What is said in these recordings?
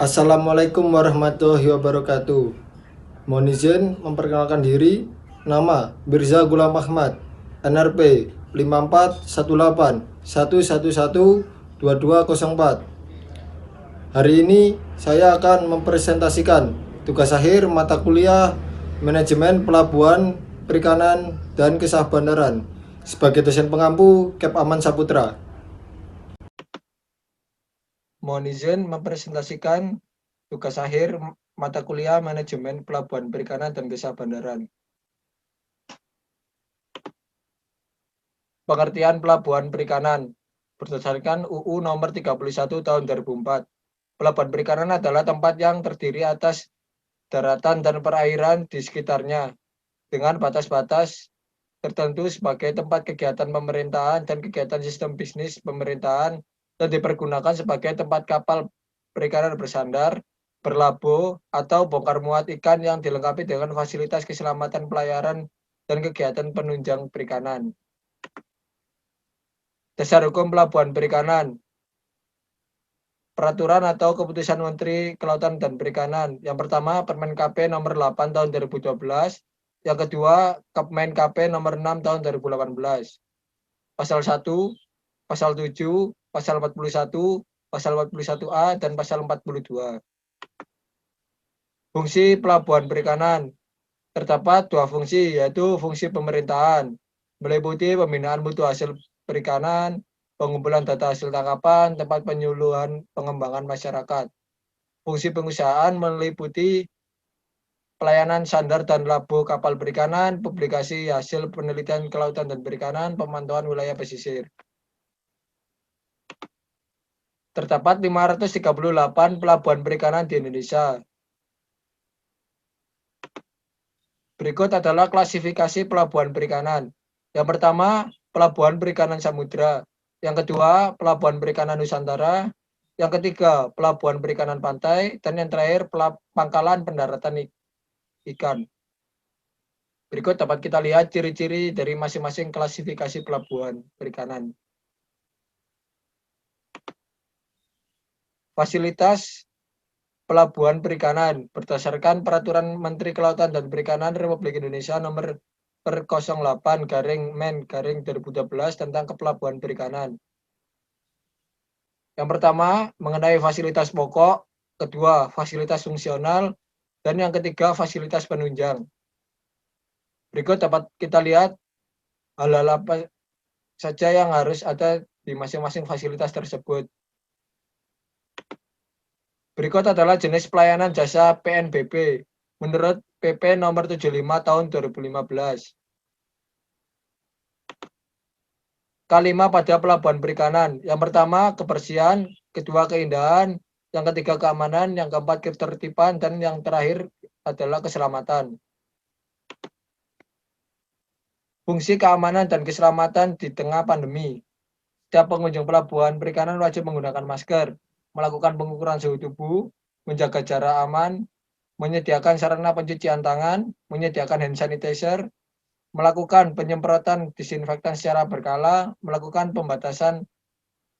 Assalamualaikum warahmatullahi wabarakatuh. Mohon izin memperkenalkan diri. Nama Birza Gulam Ahmad, NRP 541811112204. Hari ini saya akan mempresentasikan tugas akhir mata kuliah Manajemen Pelabuhan, Perikanan, dan Kisah Bandaran sebagai dosen pengampu KEP Aman Saputra. Mohon izin mempresentasikan tugas akhir mata kuliah Manajemen Pelabuhan Perikanan dan Kisah Bandaran. Pengertian pelabuhan perikanan berdasarkan UU nomor 31 tahun 2004. Pelabuhan perikanan adalah tempat yang terdiri atas daratan dan perairan di sekitarnya dengan batas-batas tertentu sebagai tempat kegiatan pemerintahan dan kegiatan sistem bisnis pemerintahan dan dipergunakan sebagai tempat kapal perikanan bersandar, berlabuh, atau bongkar muat ikan yang dilengkapi dengan fasilitas keselamatan pelayaran dan kegiatan penunjang perikanan. Dasar hukum pelabuhan perikanan. Peraturan atau keputusan Menteri Kelautan dan Perikanan. Yang pertama, Permen KP nomor 8 tahun 2012. Yang kedua, Permen KP nomor 6 tahun 2018. Pasal 1, Pasal 7, Pasal 41, Pasal 41A, dan Pasal 42. Fungsi pelabuhan perikanan. Terdapat dua fungsi, yaitu fungsi pemerintahan, meliputi pembinaan mutu hasil perikanan, pengumpulan data hasil tangkapan, tempat penyuluhan pengembangan masyarakat. Fungsi pengusahaan meliputi pelayanan sandar dan labuh kapal perikanan, publikasi hasil penelitian kelautan dan perikanan, pemantauan wilayah pesisir. Terdapat 538 pelabuhan perikanan di Indonesia. Berikut adalah klasifikasi pelabuhan perikanan. Yang pertama, pelabuhan perikanan samudra. Yang kedua, pelabuhan perikanan Nusantara. Yang ketiga, pelabuhan perikanan pantai. Dan yang terakhir, pangkalan pendaratan ikan. Berikut dapat kita lihat ciri-ciri dari masing-masing klasifikasi pelabuhan perikanan. Fasilitas pelabuhan perikanan berdasarkan Peraturan Menteri Kelautan dan Perikanan Republik Indonesia nomor 08-Men-2012 tentang kepelabuhan perikanan. Yang pertama, mengenai fasilitas pokok, kedua, fasilitas fungsional, dan yang ketiga, fasilitas penunjang. Berikut dapat kita lihat hal-hal apa saja yang harus ada di masing-masing fasilitas tersebut. Berikut adalah jenis pelayanan jasa PNBP menurut PP nomor 75 tahun 2015. K5 pada pelabuhan perikanan. Yang pertama, kebersihan, kedua, keindahan, yang ketiga, keamanan, yang keempat, ketertiban, dan yang terakhir adalah keselamatan. Fungsi keamanan dan keselamatan di tengah pandemi. Setiap pengunjung pelabuhan perikanan wajib menggunakan masker, melakukan pengukuran suhu tubuh, menjaga jarak aman, menyediakan sarana pencucian tangan, menyediakan hand sanitizer, melakukan penyemprotan disinfektan secara berkala, melakukan pembatasan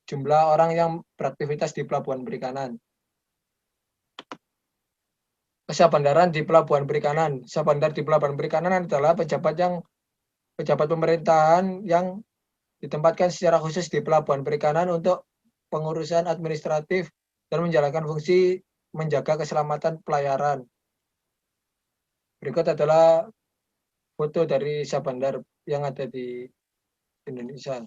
jumlah orang yang beraktivitas di pelabuhan perikanan. Kisah bandaran di pelabuhan perikanan. Kisah bandar di pelabuhan perikanan adalah pejabat pemerintahan yang ditempatkan secara khusus di pelabuhan perikanan untuk pengurusan administratif dan menjalankan fungsi menjaga keselamatan pelayaran. Berikut adalah foto dari kisah bandar yang ada di Indonesia.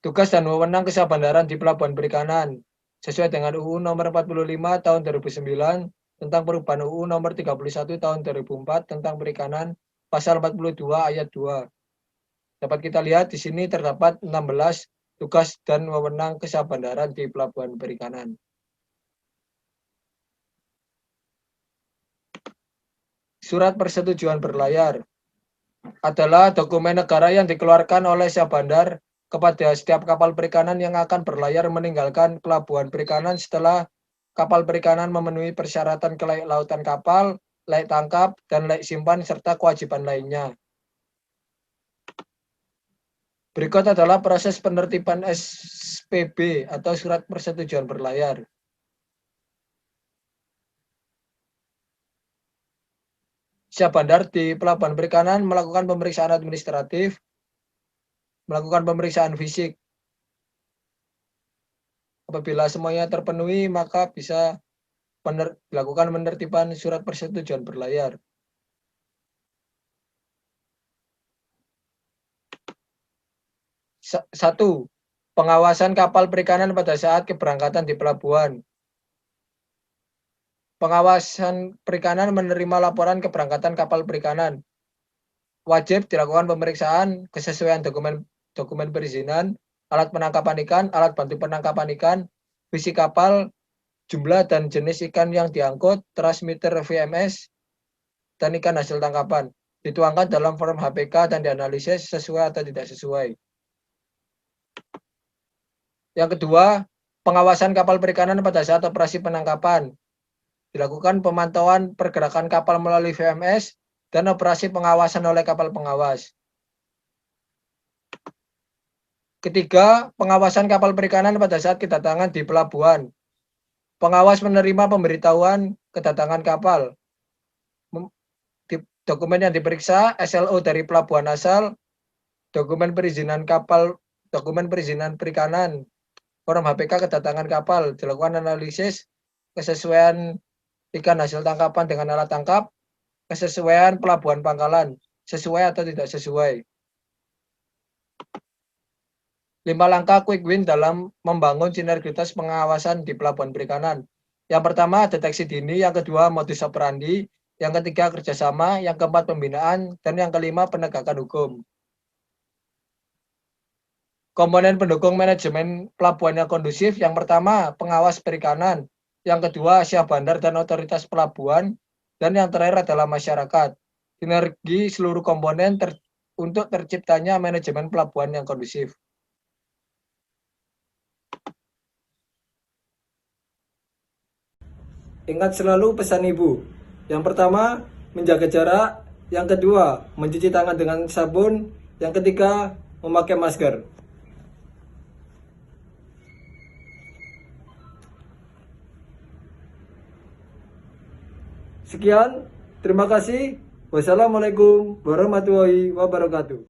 Tugas dan wewenang kisah bandaran di pelabuhan perikanan sesuai dengan UU nomor 45 tahun 2009 tentang perubahan UU nomor 31 tahun 2004 tentang perikanan pasal 42 ayat 2. Dapat kita lihat di sini terdapat 16 tugas dan wewenang kisah bandaran di pelabuhan perikanan. Surat persetujuan berlayar adalah dokumen negara yang dikeluarkan oleh Syah Bandar kepada setiap kapal perikanan yang akan berlayar meninggalkan pelabuhan perikanan setelah kapal perikanan memenuhi persyaratan kelayak lautan kapal, layak tangkap, dan layak simpan, serta kewajiban lainnya. Berikut adalah proses penertiban SPB atau surat persetujuan berlayar. Syah bandar di pelabuhan perikanan melakukan pemeriksaan administratif, melakukan pemeriksaan fisik. Apabila semuanya terpenuhi, maka bisa dilakukan penertiban surat persetujuan berlayar. Satu, pengawasan kapal perikanan pada saat keberangkatan di pelabuhan. Pengawasan perikanan menerima laporan keberangkatan kapal perikanan. Wajib dilakukan pemeriksaan kesesuaian dokumen perizinan, alat penangkapan ikan, alat bantu penangkapan ikan, visi kapal, jumlah dan jenis ikan yang diangkut, transmitter VMS, dan ikan hasil tangkapan. Dituangkan dalam form HPK dan dianalisis sesuai atau tidak sesuai. Yang kedua, pengawasan kapal perikanan pada saat operasi penangkapan. Dilakukan pemantauan pergerakan kapal melalui VMS dan operasi pengawasan oleh kapal pengawas. Ketiga, pengawasan kapal perikanan pada saat kedatangan di pelabuhan. Pengawas menerima pemberitahuan kedatangan kapal. Dokumen yang diperiksa, SLO dari pelabuhan asal, dokumen perizinan kapal, dokumen perizinan perikanan, form HPK kedatangan kapal, dilakukan analisis kesesuaian ikan hasil tangkapan dengan alat tangkap, kesesuaian pelabuhan pangkalan, sesuai atau tidak sesuai. 5 langkah quick win dalam membangun sinergitas pengawasan di pelabuhan perikanan. Yang pertama, deteksi dini. Yang kedua, modus operandi. Yang ketiga, kerjasama. Yang keempat, pembinaan. Dan yang kelima, penegakan hukum. Komponen pendukung manajemen pelabuhan yang kondusif. Yang pertama, pengawas perikanan. Yang kedua, syah bandar dan otoritas pelabuhan. Dan yang terakhir adalah masyarakat. Sinergi seluruh komponen untuk terciptanya manajemen pelabuhan yang kondusif. Ingat selalu pesan ibu. Yang pertama, menjaga jarak. Yang kedua, mencuci tangan dengan sabun. Yang ketiga, memakai masker. Sekian, terima kasih. Wassalamualaikum warahmatullahi wabarakatuh.